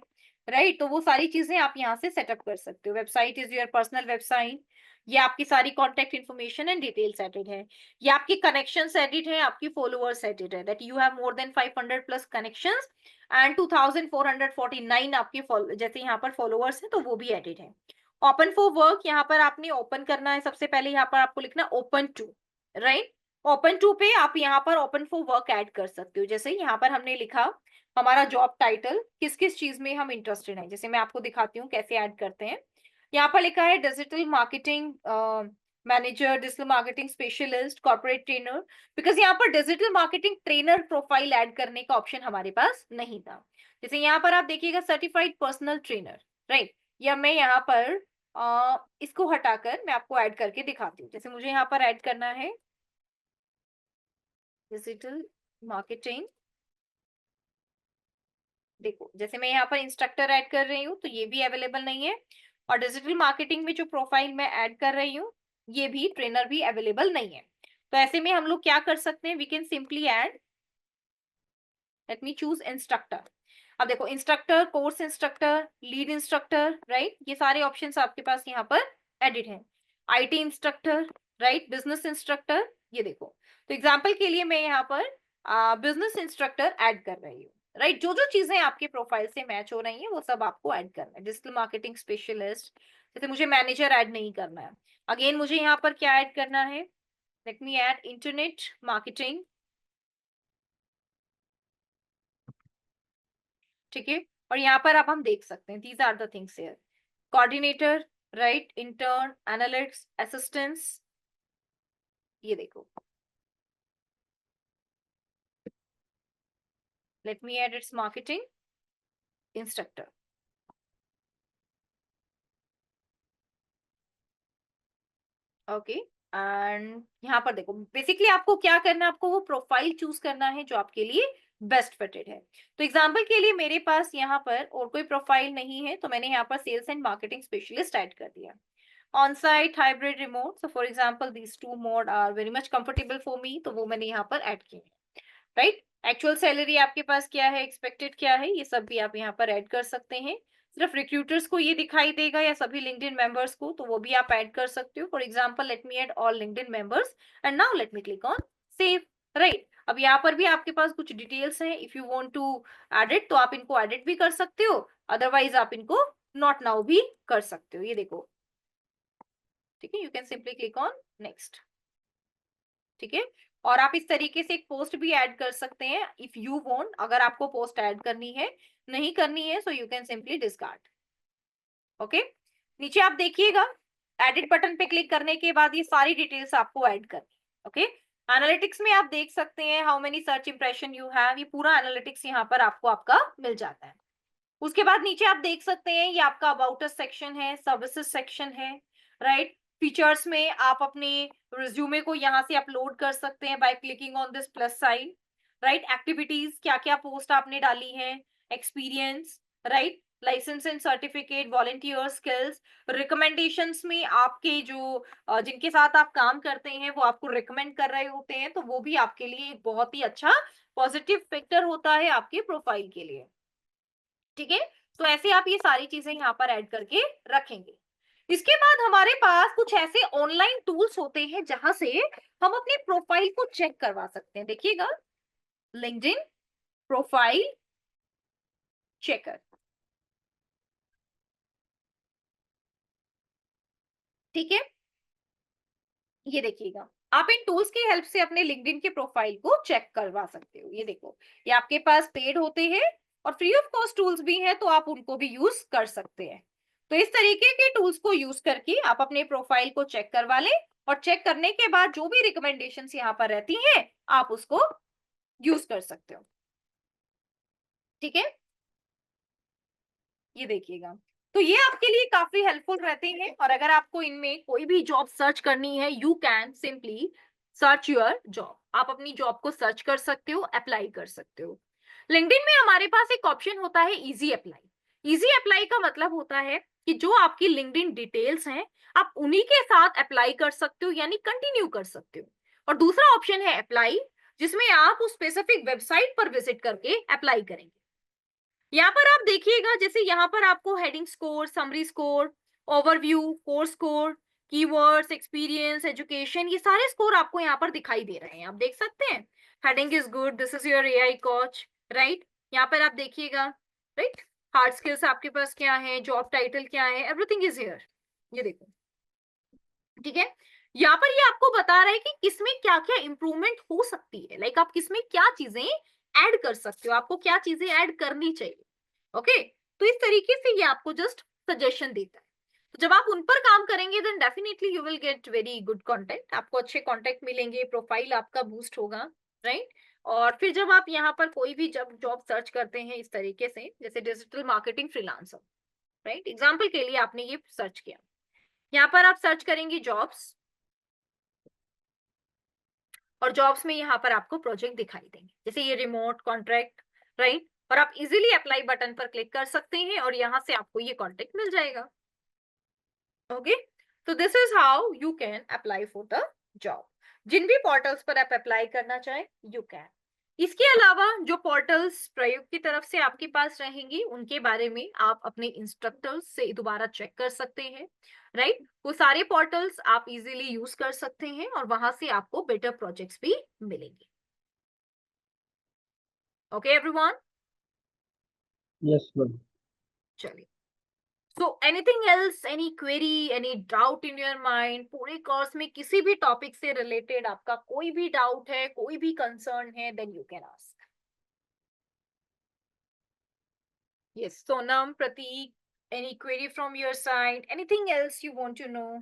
राइट, तो वो सारी चीजें आप यहाँ से सेटअप कर सकते हो। Website is your personal website, ये आपकी सारी contact information and details added है, ये आपकी कनेक्शंस एडिड है, आपकी फॉलोअर्स एडिड है, that you have more than 500 plus connections and 2449 आपके जैसे यहाँ पर फॉलोअर्स हैं तो वो भी एडिड है। ओपन फॉर वर्क, यहाँ पर आपने ओपन करना है, सबसे पहले यहाँ पर आपको लिखना open to, right, open to पे आप यहाँ पर ओपन फॉर वर्क ऐड कर सकते हो। जैसे यहाँ पर हमने लिखा हमारा जॉब टाइटल, किस किस चीज में हम इंटरेस्टेड हैं, जैसे मैं आपको दिखाती हूँ कैसे ऐड करते हैं। यहाँ पर लिखा है digital marketing manager, digital marketing specialist, corporate trainer, because यहाँ पर digital marketing trainer profile add करने का ऑप्शन हमारे पास नहीं था। जैसे यहाँ पर आप देखिएगा सर्टिफाइड पर्सनल ट्रेनर, राइट, या मैं यहाँ पर इसको हटाकर मैं आपको ऐड करके दिखाती हूँ। जैसे मुझे यहाँ पर ऐड करना है डिजिटल मार्केटिंग, देखो जैसे मैं यहाँ पर इंस्ट्रक्टर ऐड कर रही हूँ तो ये भी अवेलेबल नहीं है, और डिजिटल मार्केटिंग में जो प्रोफाइल मैं ऐड कर रही हूँ ये भी ट्रेनर भी अवेलेबल नहीं है। तो ऐसे में हम लोग क्या कर सकते हैं, we can simply add, let me choose instructor. अब देखो instructor, course instructor, lead instructor, right, ये सारे ऑप्शंस आपके पास यहाँ पर एडिट हैं। IT instructor, right, business instructor, ये देखो, तो एग्जांपल के लिए मैं यहाँ पर बिजनेस इंस्ट्रक्टर ऐड कर रही हूँ, राइट, जो जो चीजें आपके प्रोफाइल से मैच हो रही हैं वो सब आपको ऐड करना है। डिजिटल मार्केटिंग स्पेशलिस्ट, जैसे मुझे मैनेजर ऐड नहीं करना है, अगेन मुझे यहाँ पर क्या ऐड करना है, late me add internet marketing, ठीक है, और यहाँ पर अब हम देख सकते हैं these are the things here, coordinator, right, intern, analytics assistants, ये देखो, let me add it's marketing instructor, okay, and यहाँ पर देखो बेसिकली आपको क्या करना है, आपको वो प्रोफाइल चूज करना है जो आपके लिए बेस्ट फिटेड है। तो एग्जांपल के लिए मेरे पास यहाँ पर और कोई प्रोफाइल नहीं है तो मैंने यहाँ पर sales and marketing specialist add कर दिया। On site, hybrid, remote, so for example these two mode are very much comfortable for me, तो वो मैंने यहाँ पर ऐड किए, राइट। एक्चुअल सैलरी आपके पास क्या है, एक्सपेक्टेड क्या है, ये सब भी आप यहाँ पर ऐड कर सकते हैं। सिर्फ रिक्रूटर्स को ये दिखाई देगा या सभी लिंक्डइन मेंबर्स को, तो वो भी आप ऐड कर सकते हो। For example let me add all LinkedIn members and now let me click on save, right. अब यहाँ पर भी आपके पास कुछ डिटेल्स हैं, if you want to edit तो आप इनको एडिट भी कर सकते हो, अदरवाइज आप इनको नॉट नाउ भी कर सकते हो, ये देखो, ठीक है, you can simply click on next, ठीक है। और आप इस तरीके से एक पोस्ट भी ऐड कर सकते हैं इफ यू वांट, अगर आपको पोस्ट ऐड करनी है, नहीं करनी है सो you can simply discard, okay. नीचे आप देखिएगा एडिट बटन पे क्लिक करने के बाद ये सारी डिटेल्स आपको ऐड करनी है, ओके। एनालिटिक्स में आप देख सकते हैं how many search impression you have, ये पूरा एनालिटिक्स यहाँ पर आपको आपका मिल जाता है। उसके बाद नीचे आप देख सकते हैं ये आपका अबाउट अस सेक्शन है, सर्विसेज सेक्शन है, राइट। फीचर्स में आप अपने रिज्यूमे को यहाँ से अपलोड कर सकते हैं by clicking on this plus sign, right. Activities, क्या क्या पोस्ट आपने डाली है, experience, right, licence and certificate, volunteer skills, recommendations में आपके जो जिनके साथ आप काम करते हैं वो आपको रिकमेंड कर रहे होते हैं, तो वो भी आपके लिए एक बहुत ही अच्छा पॉजिटिव फैक्टर होता है आपके प्रोफाइल के लिए, ठीक है। तो ऐसे आप ये सारी चीजें यहाँ पर ऐड करके रखेंगे। इसके बाद हमारे पास कुछ ऐसे ऑनलाइन टूल्स होते हैं जहां से हम अपनी प्रोफाइल को चेक करवा सकते हैं। देखिएगा, लिंक्डइन प्रोफाइल चेकर, ठीक है। ये देखिएगा, आप इन टूल्स की हेल्प से अपने लिंक्डइन के प्रोफाइल को चेक करवा सकते हो। ये देखो, ये आपके पास पेड होते हैं और फ्री ऑफ कॉस्ट टूल्स भी हैं, तो आप उनको भी यूज कर सकते हैं। तो इस तरीके के टूल्स को यूज करके आप अपने प्रोफाइल को चेक करवा लें, और चेक करने के बाद जो भी रिकमेंडेशंस यहाँ पर रहती हैं आप उसको यूज कर सकते हो, ठीक है। ये देखिएगा, तो ये आपके लिए काफी हेल्पफुल रहते हैं। और अगर आपको इनमें कोई भी जॉब सर्च करनी है, you can simply search your job. आप अपनी जॉब को सर्च कर सकते हो, अप्लाई कर सकते हो। लिंक्डइन में हमारे पास एक ऑप्शन होता है इजी अप्लाई। इजी अप्लाई का मतलब होता है कि जो आपकी लिंक्डइन डिटेल्स हैं आप उन्हीं के साथ अप्लाई कर सकते हो, यानी कंटिन्यू कर सकते हो। और दूसरा ऑप्शन है अप्लाई, जिसमें आप उस स्पेसिफिक वेबसाइट पर विजिट करके अप्लाई करेंगे। यहाँ पर आप देखिएगा, जैसे यहाँ पर आपको heading score, summary score, overview, course score, keywords, experience, education, ये सारे स्कोर आपको यहाँ पर दिखाई दे रहे हैं। आप देख सकते हैं, heading is good, this is your AI coach, right. यहाँ पर आप देखिएगा, राइट, हार्ड स्किल्स आपके पास क्या है, जॉब टाइटल क्या है, एवरीथिंग इज हियर। ये देखो, ठीक है। यहाँ पर ये आपको बता रहा है कि किसमें क्या क्या इंप्रूवमेंट हो सकती है, लाइक आप किसमें क्या चीजें ऐड कर सकते हो, आपको क्या चीजें ऐड करनी चाहिए। ओके, तो इस तरीके से ये आपको जस्ट सजेशन देता है। तो जब आप उन पर काम करेंगे then definitely you will get very good content, आपको अच्छे कांटेक्ट मिलेंगे, प्रोफाइल आपका बूस्ट होगा, राइट। और फिर जब आप यहाँ पर कोई भी जब जॉब सर्च करते हैं इस तरीके से, जैसे digital marketing freelancer, right, example के लिए आपने ये सर्च किया, यहाँ पर आप सर्च करेंगे जॉब्स, और जॉब्स में यहाँ पर आपको प्रोजेक्ट दिखाई देंगे, जैसे ये रिमोट कॉन्ट्रैक्ट, राइट। और आप इजीली अप्लाई बटन पर क्लिक कर सकते हैं और यहाँ से आपको ये कॉन्टेक्ट मिल जाएगा। ओके, तो this is how you can apply for the job. जिन भी पोर्टल्स पर आप अप्लाई करना चाहें यू कैन। इसके अलावा जो पोर्टल्स प्रयोग की तरफ से आपके पास रहेंगे उनके बारे में आप अपने इंस्ट्रक्टर्स से दोबारा चेक कर सकते हैं, राइट। वो सारे पोर्टल्स आप इजीली यूज कर सकते हैं और वहां से आपको बेटर प्रोजेक्ट्स भी मिलेंगे। Okay everyone, yes ma'am. चलिए, so anything else, any query, any doubt in your mind, पूरे कोर्स में किसी भी टॉपिक से रिलेटेड आपका कोई भी डाउट है, कोई भी कंसर्न है, then you can ask. Yes, Sonam, Prateek, any query from your side? Anything else you want to know?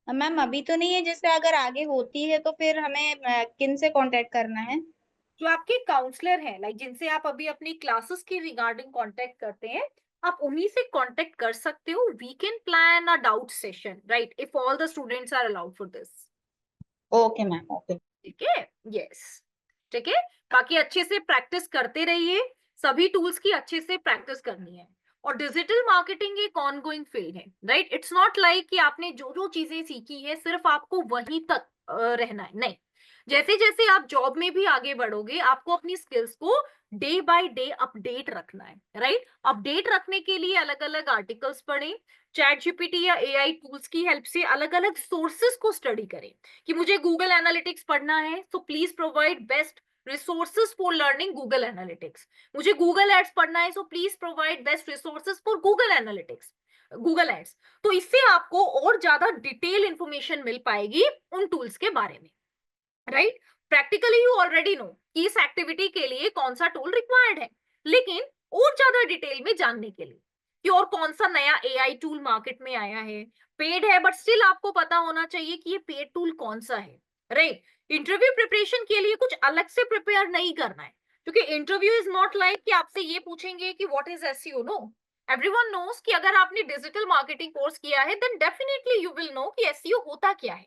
Ma'am अभी तो नहीं है, जैसे अगर आगे होती है तो फिर हमें किन से कांटेक्ट करना है? जो आपके काउंसलर हैं, लाइक जिनसे आप अभी अपनी क्लासेस के रिगार्डिंग कांटेक्ट करते हैं, आप उन्हीं से कांटेक्ट कर सकते हो। We can plan a doubt session, right, if all the students are allowed for this. Okay ma'am, okay. ठीक है, यस, ठीक है। बाकी अच्छे से प्रैक्टिस करते रहिए, सभी टूल्स की अच्छे से प्रैक्टिस करनी है। और डिजिटल मार्केटिंग एक ऑनगोइंग फील्ड है, राइट। इट्स नॉट लाइक कि आपने जो जो चीजें सीखी है सिर्फ आपको वहीं तक रहना है, नहीं। जैसे जैसे आप जॉब में भी आगे बढ़ोगे आपको अपनी स्किल्स को डे बाय डे अपडेट रखना है, राइट। अपडेट रखने के लिए अलग अलग आर्टिकल्स पढ़ें, चैट जीपीटी या एआई टूल्स की हेल्प से अलग अलग सोर्सेस को स्टडी करें। कि मुझे गूगल एनालिटिक्स पढ़ना है, so please provide best resources for learning Google analytics. मुझे गूगल एड्स पढ़ना है, so please provide best resources for Google analytics, Google ads. तो इससे आपको और ज्यादा डिटेल इंफॉर्मेशन मिल पाएगी उन टूल्स के बारे में, right. Practically you already know कि इस एक्टिविटी के लिए कौन सा टूल रिक्वायर्ड है, लेकिन और ज्यादा डिटेल में जानने के लिए कि और कौन सा नया एआई टूल मार्केट में आया है, पेड है बट स्टिल आपको पता होना चाहिए कि ये पेड टूल कौन सा है, राइट। इंटरव्यू प्रिपरेशन के लिए कुछ अलग से प्रिपेयर नहीं करना है, क्योंकि इंटरव्यू इज नॉट लाइक कि आपसे ये पूछेंगे कि what is SEO. No, everyone knows कि अगर आपने डिजिटल मार्केटिंग कोर्स किया है then definitely you will know कि एसईओ होता क्या है।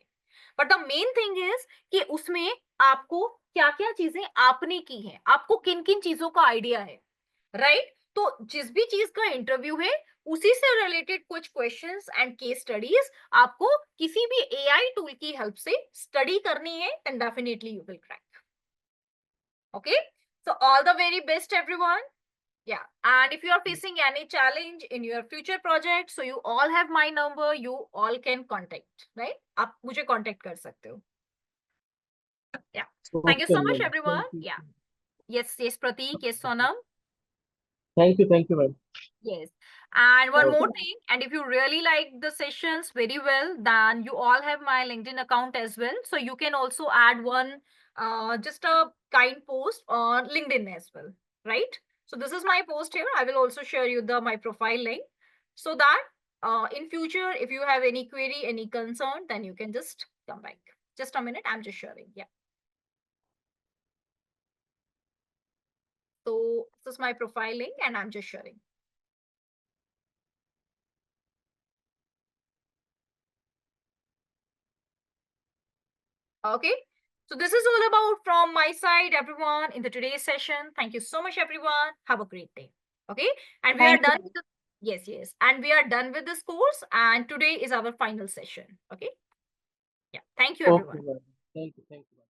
But the main thing is कि उसमें आपको क्या क्या चीजें आपने की है, आपको किन किन चीजों का आइडिया है, राइट। तो जिस भी चीज का इंटरव्यू है उसी से रिलेटेड कुछ क्वेश्चंस एंड केस स्टडीज आपको किसी भी एआई टूल की हेल्प से स्टडी करनी है, and definitely you will crack. Okay, so all the very best everyone. Yeah, and if you are facing any challenge in your future project, so you all have my number, you all can contact, right? आप मुझे contact कर सकते हो. Yeah. Thank you Okay, so much, ma'am. everyone. Thank you. Yeah. Yes, Prateek. Yes, Sonam. Thank you, ma'am. Yes. And one Okay. more thing, and if you really like the sessions very well, then you all have my LinkedIn account as well. So you can also add one, just a kind post on LinkedIn as well, right? So this is my post here. I will also share you my profile link so that in future, if you have any query, any concern, then you can just come back. Just a minute, I'm just sharing. Yeah. So this is my profile link and I'm just sharing. Okay. So this is all about from my side, everyone, in the today's session. Thank you so much, everyone. Have a great day. Okay. And we are Thank you. done with yes. And we are done with this course. And today is our final session. Okay. Yeah. Thank you, Okay, everyone. ma'am. Thank you.